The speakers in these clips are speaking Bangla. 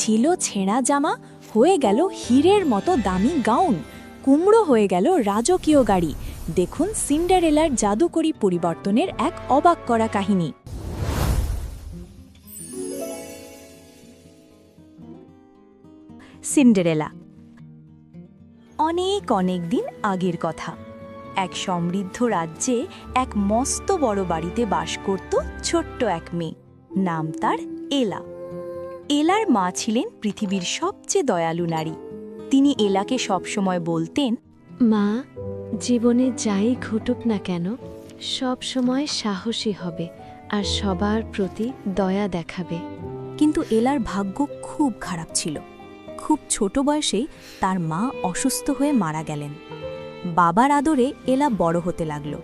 ছিল ছেঁড়া জামা, হয়ে গেল হীরের মতো দামি গাউন, কুমড়ো হয়ে গেল রাজকীয় গাড়ি। দেখুন সিন্ডারেলার জাদুকরী পরিবর্তনের এক অবাক করা কাহিনী। সিন্ডারেলা। অনেক অনেক দিন আগের কথা। এক সমৃদ্ধ রাজ্যে এক মস্ত বড় বাড়িতে বাস করত ছোট্ট এক মেয়ে, নাম তার এলা। এলার মা ছিলেন পৃথিবীর সবচেয়ে দয়ালু নারী। তিনি এলাকে সবসময় বলতেন, মা, জীবনে যাই ঘটুক না কেন সব সময় সাহসী হবে আর সবার প্রতি দয়া দেখাবে। কিন্তু এলার ভাগ্য খুব খারাপ ছিল। খুব ছোট বয়সেই তার মা অসুস্থ হয়ে মারা গেলেন। বাবার আদরে এলা বড় হতে লাগল,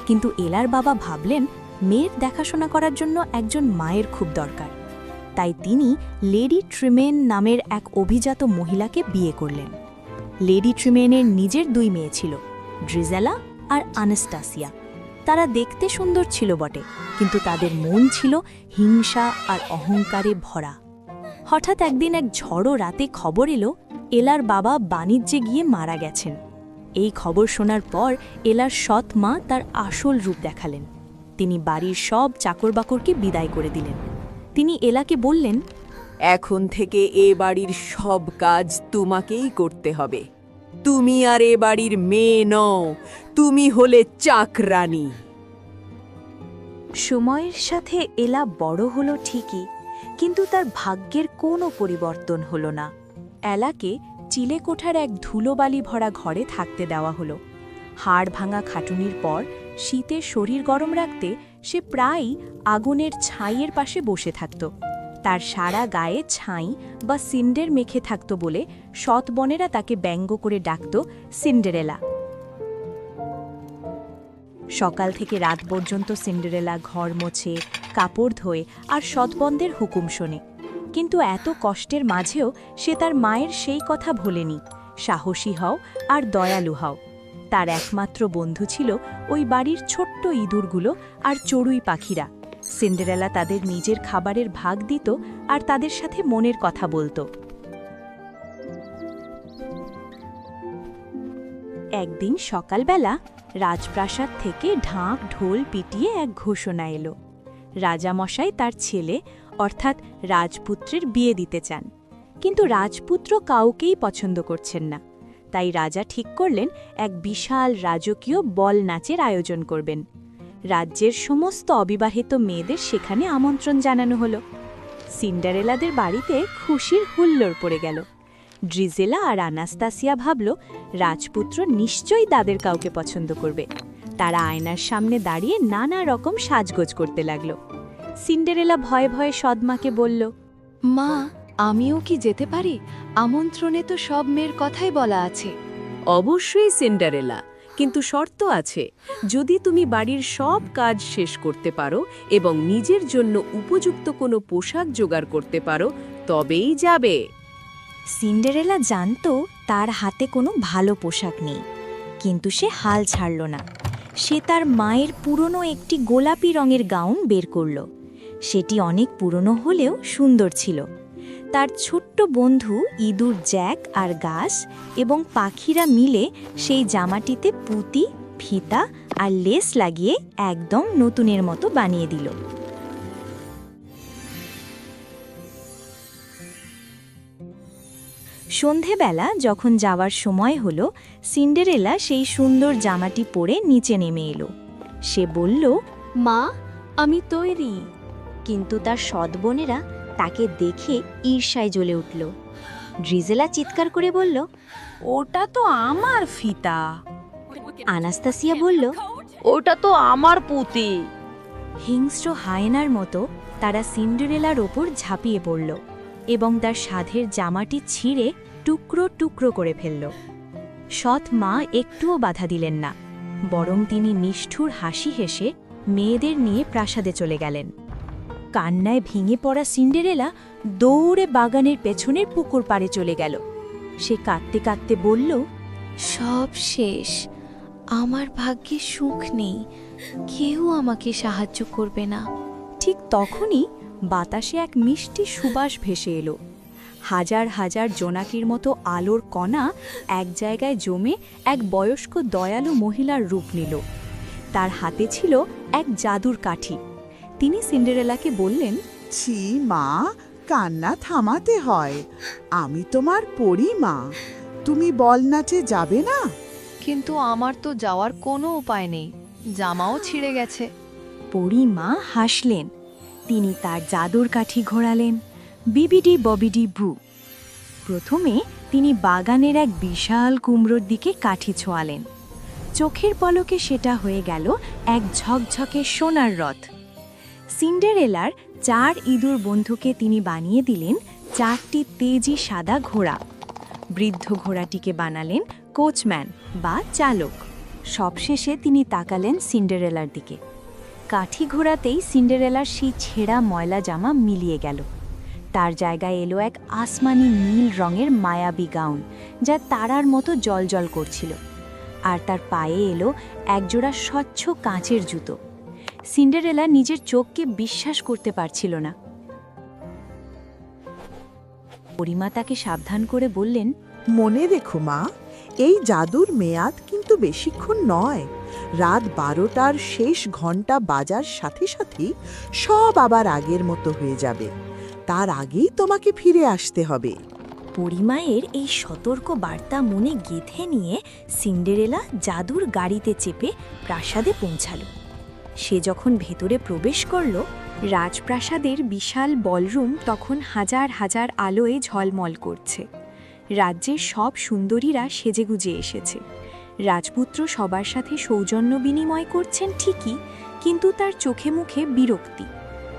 কিন্তু এলার বাবা ভাবলেন মেয়ের দেখাশোনা করার জন্য একজন মায়ের খুব দরকার। তাই তিনি লেডি ট্রিমেন নামের এক অভিজাত মহিলাকে বিয়ে করলেন। লেডি ট্রিমেনের নিজের 2 মেয়ে ছিল, ড্রিজেলা আর আনাস্টাসিয়া। তারা দেখতে সুন্দর ছিল বটে, কিন্তু তাদের মন ছিল হিংসা আর অহংকারে ভরা। হঠাৎ একদিন এক ঝড়ো রাতে খবর এলো এলার বাবা বাণিজ্যে গিয়ে মারা গেছেন। এই খবর শোনার পর এলার সৎ মা তার আসল রূপ দেখালেন। তিনি বাড়ির সব চাকরবাকরকে বিদায় করে দিলেন। তিনি এলাকে বললেন, এখন থেকে এ বাড়ির সব কাজ তোমাকেই করতে হবে। তুমি আর এ বাড়ির মেয়ে নও, তুমি হলে চাকরানী। সময়ের সাথে এলা বড় হলো ঠিকই, কিন্তু তার ভাগ্যের কোনো পরিবর্তন হলো না। এলাকে চিলেকোঠার এক ধুলোবালি ভরা ঘরে থাকতে দেওয়া হলো। হাড় ভাঙা খাটুনির পর শীতে শরীর গরম রাখতে সে প্রায়ই আগুনের ছাইয়ের পাশে বসে থাকত। তার সারা গায়ে ছাই বা সিন্ডের মেখে থাকত বলে সৎ বোনেরা তাকে ব্যঙ্গ করে ডাকত সিন্ডারেলা। সকাল থেকে রাত পর্যন্ত সিন্ডারেলা ঘর মোছে, কাপড় ধোয় আর সৎবন্ধের হুকুম শোনে। কিন্তু এত কষ্টের মাঝেও সে তার মায়ের সেই কথা ভোলেনি, সাহসী হও আর দয়ালু হও। তার একমাত্র বন্ধু ছিল ওই বাড়ির ছোট্ট ইঁদুরগুলো আর চড়ুই পাখিরা। সিন্ডারেলা তাদের নিজের খাবারের ভাগ দিত আর তাদের সাথে মনের কথা বলত। একদিন সকালবেলা রাজপ্রাসাদ থেকে ঢাক ঢোল পিটিয়ে এক ঘোষণা এলো। রাজামশাই তার ছেলে অর্থাৎ রাজপুত্রের বিয়ে দিতে চান, কিন্তু রাজপুত্র কাউকেই পছন্দ করছেন না। তাই রাজা ঠিক করলেন এক বিশাল রাজকীয় বল নাচের আয়োজন করবেন। রাজ্যের সমস্ত অবিবাহিত মেয়েদের সেখানে আমন্ত্রণ জানানো হলো। সিন্ডারেলাদের বাড়িতে খুশির হুল্লোড় পড়ে গেল। ড্রিজেলা আর আনাস্তাসিয়া ভাবল রাজপুত্র নিশ্চয়ই তাদের কাউকে পছন্দ করবে। তারা আয়নার সামনে দাঁড়িয়ে নানা রকম সাজগোজ করতে লাগল। সিন্ডারেলা ভয়ে ভয়ে সৎমাকে বলল, মা, আমিও কি যেতে পারি? আমন্ত্রণে তো সব মেয়ের কথাই বলা আছে। অবশ্যই সিন্ডারেলা, কিন্তু শর্ত আছে। যদি তুমি বাড়ির সব কাজ শেষ করতে পারো এবং নিজের জন্য উপযুক্ত কোনো পোশাক জোগাড় করতে পারো, তবেই যাবে। সিন্ডারেলা জানত তার হাতে কোনো ভালো পোশাক নেই, কিন্তু সে হাল ছাড়ল না। সে তার মায়ের পুরনো একটি গোলাপি রঙের গাউন বের করল। সেটি অনেক পুরনো হলেও সুন্দর ছিল। তার ছোট্ট বন্ধু ইঁদুর জ্যাক আর গাছ এবং পাখিরা মিলে সেই জামাটিতে পুঁতি, ফিতা আর লেস লাগিয়ে একদম নতুনের মতো বানিয়ে দিল। সন্ধেবেলা যখন যাওয়ার সময় হলো, সিন্ডারেলা সেই সুন্দর জামাটি পরে নিচে নেমে এলো। সে বলল, মা, আমি তৈরি। কিন্তু তার সৎ বোনেরা তাকে দেখে ঈর্ষায় জ্বলে উঠল। ড্রিজেলা চিৎকার করে বলল, ওটা তো আমার ফিতা। আনাস্তাসিয়া বলল, ওটা তো আমার পুঁতি। হিংস্র হায়েনার মতো তারা সিন্ডারেলার ওপর ঝাঁপিয়ে পড়ল এবং তার সাধের জামাটি ছিঁড়ে টুকরো টুকরো করে ফেলল। সৎ মা একটুও বাধা দিলেন না, বরং তিনি নিষ্ঠুর হাসি হেসে মেয়েদের নিয়ে প্রাসাদে চলে গেলেন। কান্নায় ভেঙে পড়া সিন্ডারেলা দৌড়ে বাগানের পেছনের পুকুর পাড়ে চলে গেল। সে কাঁদতে কাঁদতে বলল, সব শেষ। আমার ভাগ্যে সুখ নেই, কেউ আমাকে সাহায্য করবে না। ঠিক তখনই বাতাসে এক মিষ্টি সুবাস ভেসে এলো। হাজার হাজার জোনাকির মতো আলোর কণা এক জায়গায় জমে এক বয়স্ক দয়ালু মহিলার রূপ নিল। তার হাতে ছিল এক জাদুর কাঠি। তিনি সিন্ডারেলাকে বললেন, ছি মা, কান্না থামাতে হয়। আমি তোমার পরী মা, তুমি বল নাচে যাবে না? কিন্তু আমার তো যাওয়ার কোনো উপায় নেই, জামাও ছিঁড়ে গেছে। পরীমা হাসলেন। তিনি তার জাদুর কাঠি ঘোরালেন, বিবিডি ববিডি ব্রু। প্রথমে তিনি বাগানের এক বিশাল কুমড়োর দিকে কাঠি ছোঁয়ালেন। চোখের পলকে সেটা হয়ে গেল এক ঝকঝকে সোনার রথ। সিন্ডারেলার 4 ইঁদুর বন্ধুকে তিনি বানিয়ে দিলেন 4টি তেজি সাদা ঘোড়া। বৃদ্ধ ঘোড়াটিকে বানালেন কোচম্যান বা চালক। সবশেষে তিনি তাকালেন সিন্ডারেলার দিকে। কাঠি ঘোড়াতেই সিন্ডারেলার সেই ছেঁড়া ময়লা জামা মিলিয়ে গেল। তার জায়গায় এলো এক আসমানি নীল রঙের মায়াবী গাউন, যা তারার মতো জ্বলজ্বল করছিল। আর তার পায়ে এলো একজোড়া স্বচ্ছ কাঁচের জুতো। সিন্ডারেলা নিজের চোখকে বিশ্বাস করতে পারছিল না। পরিমা তাকে সাবধান করে বললেন, মনে রেখো মা, এই জাদুর মেয়াদ কিন্তু বেশিক্ষণ নয়। রাত 12টার শেষ ঘন্টা বাজার সাথে সাথেই সব আবার আগের মতো হয়ে যাবে। তার আগেই তোমাকে ফিরে আসতে হবে। পরিমায়ের এই সতর্ক বার্তা মনে গেঁথে নিয়ে সিন্ডারেলা জাদুর গাড়িতে চেপে প্রাসাদে পৌঁছালো। সে যখন ভেতরে প্রবেশ করল, রাজপ্রাসাদের বিশাল বলরুম তখন হাজার হাজার আলোয় ঝলমল করছে। রাজ্যের সব সুন্দরীরা সেজেগুজে এসেছে। রাজপুত্র সবার সাথে সৌজন্য বিনিময় করছেন ঠিকই, কিন্তু তার চোখে মুখে বিরক্তি।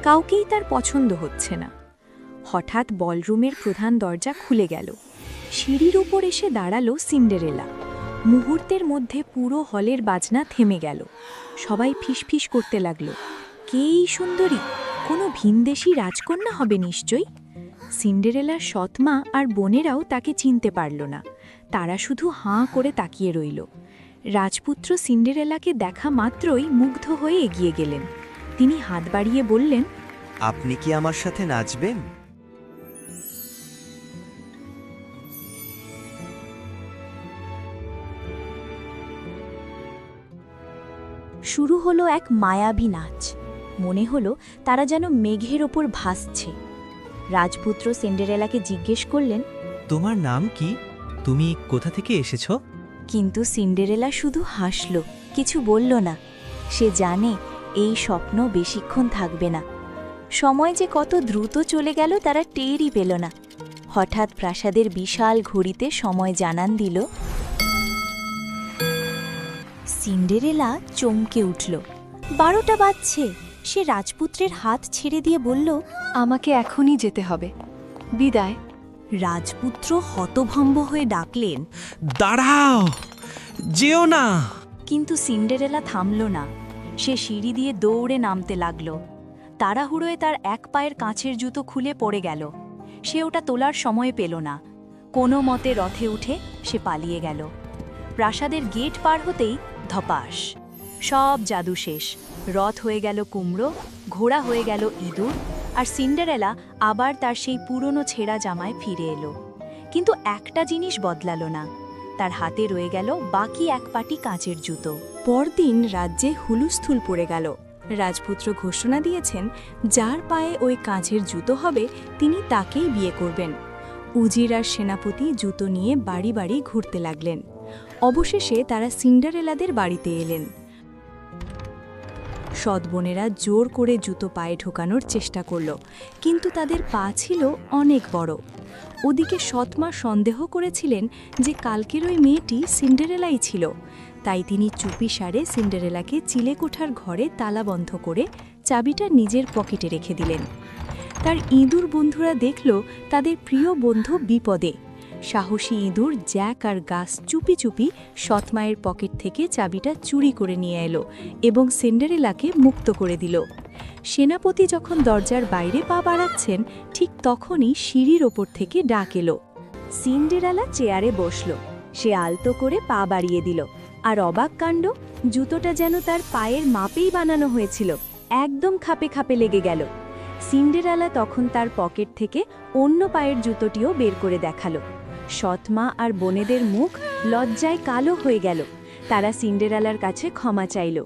কাউকেই তার পছন্দ হচ্ছে না। হঠাৎ বলরুমের প্রধান দরজা খুলে গেল। সিঁড়ির উপর এসে দাঁড়ালো সিন্ডারেলা। মুহূর্তের মধ্যে পুরো হলের বাজনা থেমে গেল। সবাই ফিসফিস করতে লাগলো, কে এই সুন্দরী? কোনো ভিনদেশী রাজকন্যা হবে নিশ্চয়ই। সিন্ডারেলার সৎমা আর বোনেরাও তাকে চিনতে পারল না। তারা শুধু হাঁ করে তাকিয়ে রইল। রাজপুত্র সিন্ডারেলাকে দেখা মাত্রই মুগ্ধ হয়ে এগিয়ে গেলেন। তিনি হাত বাড়িয়ে বললেন, আপনি কি আমার সাথে নাচবেন? শুরু হলো এক মায়াবী নাচ। মনে হলো তারা যেন মেঘের ওপর ভাসছে। রাজপুত্র সিন্ডারেলাকে জিজ্ঞেস করলেন, তোমার নাম কি? তুমি কোথা থেকে এসেছো? কিন্তু সিন্ডারেলা শুধু হাসল, কিছু বলল না। সে জানে এই স্বপ্ন বেশিক্ষণ থাকবে না। সময় যে কত দ্রুত চলে গেল তারা টেরই পেল না। হঠাৎ প্রাসাদের বিশাল ঘড়িতে সময় জানান দিল। সিন্ডারেলা চমকে উঠল। 12টা বাজছে। সে রাজপুত্রের হাত ছেড়ে দিয়ে বলল, আমাকে এখনই যেতে হবে, বিদায়। রাজপুত্র হতভম্ব হয়ে ডাকলেন, দাঁড়াও, যেও না। কিন্তু সিন্ডারেলা থামল না। সে সিঁড়ি দিয়ে দৌড়ে নামতে লাগল। তাড়াহুড়োয় তার এক পায়ের কাঁচের জুতো খুলে পড়ে গেল। সে ওটা তোলার সময় পেল না। কোনো মতে রথে উঠে সে পালিয়ে গেল। প্রাসাদের গেট পার হতেই ধপাস, সব জাদু শেষ। রথ হয়ে গেল কুমড়ো, ঘোড়া হয়ে গেল ইঁদুর, আর সিন্ডারেলা আবার তার সেই পুরনো ছেঁড়া জামায় ফিরে এলো। কিন্তু একটা জিনিস বদলালো না, তার হাতে রয়ে গেল বাকি এক পাটি কাঁচের জুতো। পরদিন রাজ্যে হুলুস্থুল পড়ে গেল। রাজপুত্র ঘোষণা দিয়েছেন, যার পায়ে ওই কাঁচের জুতো হবে তিনি তাকেই বিয়ে করবেন। উজির আর সেনাপতি জুতো নিয়ে বাড়ি বাড়ি ঘুরতে লাগলেন। অবশেষে তারা সিন্ডারেলাদের বাড়িতে এলেন। সৎবোনেরা জোর করে জুতো পায়ে ঢোকানোর চেষ্টা করল, কিন্তু তাদের পা ছিল অনেক বড়। ওদিকে সৎমা সন্দেহ করেছিলেন যে কালকের ওই মেয়েটি সিন্ডারেলাই ছিল। তাই তিনি চুপিসারে সিন্ডারেলাকে চিলেকোঠার ঘরে তালাবন্ধ করে চাবিটা নিজের পকেটে রেখে দিলেন। তার ইঁদুর বন্ধুরা দেখল তাদের প্রিয় বন্ধু বিপদে। সাহসী ইঁদুর জ্যাক আর গাছ চুপি চুপি সৎমায়ের পকেট থেকে চাবিটা চুরি করে নিয়ে এলো এবং সিন্ডারেলাকে মুক্ত করে দিল। সেনাপতি যখন দরজার বাইরে পা বাড়াচ্ছেন, ঠিক তখনই সিঁড়ির ওপর থেকে ডাক এলো। সিন্ডারেলা চেয়ারে বসল। সে আলতো করে পা বাড়িয়ে দিল, আর অবাক কাণ্ড, জুতোটা যেন তার পায়ের মাপেই বানানো হয়েছিল। একদম খাপে খাপে লেগে গেল। সিন্ডারেলা তখন তার পকেট থেকে অন্য পায়ের জুতোটিও বের করে দেখালো। সৎমা আর বোনেদের মুখ লজ্জায় কালো হয়ে গেল। তারা সিন্ডারেলার কাছে ক্ষমা চাইল।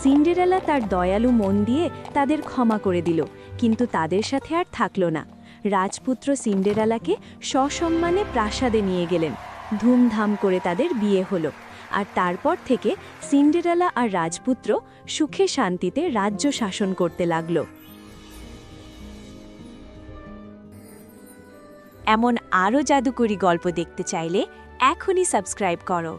সিন্ডারেলা তার দয়ালু মন দিয়ে তাদের ক্ষমা করে দিল, কিন্তু তাদের সাথে আর থাকল না। রাজপুত্র সিন্ডারেলাকে সসম্মানে প্রাসাদে নিয়ে গেলেন। ধুমধাম করে তাদের বিয়ে হলো। আর তারপর থেকে সিন্ডারেলা আর রাজপুত্র সুখে শান্তিতে রাজ্য শাসন করতে লাগল। এমন আরও জাদুকরী গল্প দেখতে চাইলে এখনই সাবস্ক্রাইব করো।